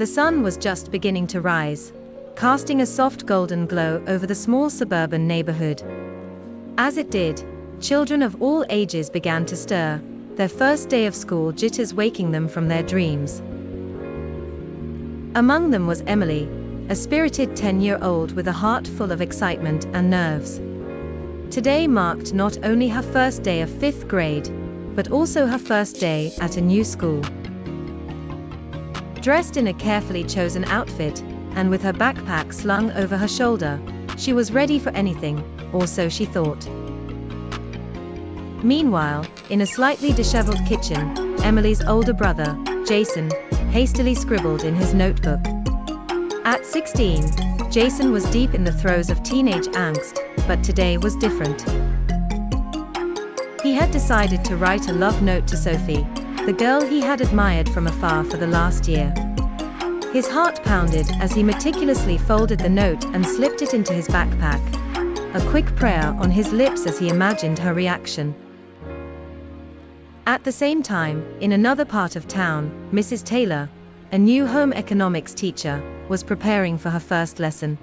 The sun was just beginning to rise, casting a soft golden glow over the small suburban neighborhood. As it did, children of all ages began to stir, their first day of school jitters waking them from their dreams. Among them was Emily, a spirited 10-year-old with a heart full of excitement and nerves. Today marked not only her first day of 5th grade, but also her first day at a new school. Dressed in a carefully chosen outfit, and with her backpack slung over her shoulder, she was ready for anything, or so she thought. Meanwhile, in a slightly disheveled kitchen, Emily's older brother, Jason, hastily scribbled in his notebook. At 16, Jason was deep in the throes of teenage angst, but today was different. He had decided to write a love note to Sophie, the girl he had admired from afar for the last year. His heart pounded as he meticulously folded the note and slipped it into his backpack, a quick prayer on his lips as he imagined her reaction. At the same time, in another part of town, Mrs. Taylor, a new home economics teacher, was preparing for her first lesson.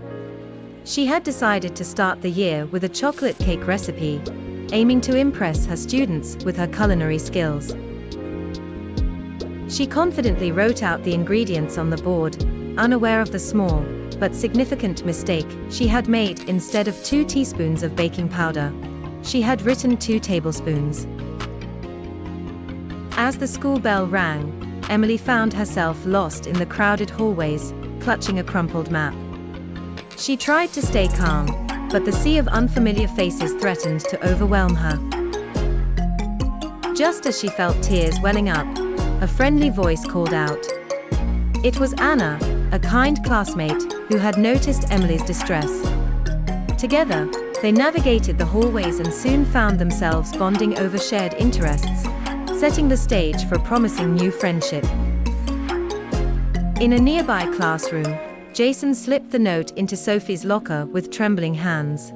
She had decided to start the year with a chocolate cake recipe, aiming to impress her students with her culinary skills. She confidently wrote out the ingredients on the board, unaware of the small, but significant mistake she had made. Instead of 2 teaspoons of baking powder, she had written 2 tablespoons. As the school bell rang, Emily found herself lost in the crowded hallways, clutching a crumpled map. She tried to stay calm, but the sea of unfamiliar faces threatened to overwhelm her. Just as she felt tears welling up, a friendly voice called out. It was Anna, a kind classmate, who had noticed Emily's distress. Together, they navigated the hallways and soon found themselves bonding over shared interests, setting the stage for a promising new friendship. In a nearby classroom, Jason slipped the note into Sophie's locker with trembling hands.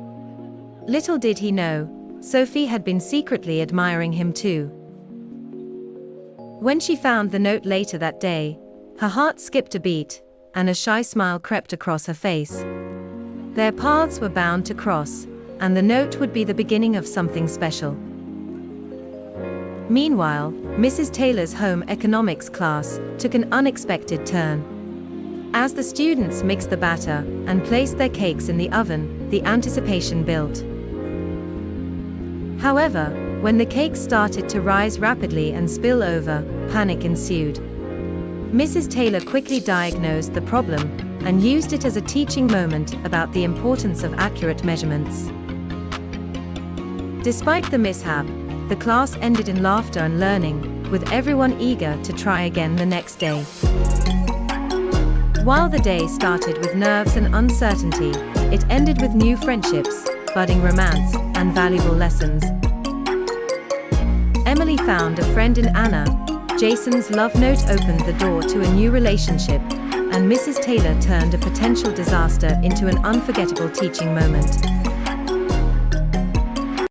Little did he know, Sophie had been secretly admiring him too. When she found the note later that day, her heart skipped a beat, and a shy smile crept across her face. Their paths were bound to cross, and the note would be the beginning of something special. Meanwhile, Mrs. Taylor's home economics class took an unexpected turn. As the students mixed the batter and placed their cakes in the oven, the anticipation built. However, when the cakes started to rise rapidly and spill over, panic ensued. Mrs. Taylor quickly diagnosed the problem and used it as a teaching moment about the importance of accurate measurements. Despite the mishap, the class ended in laughter and learning, with everyone eager to try again the next day. While the day started with nerves and uncertainty, it ended with new friendships, budding romance, and valuable lessons. Emily found a friend in Anna. Jason's love note opened the door to a new relationship, and Mrs. Taylor turned a potential disaster into an unforgettable teaching moment.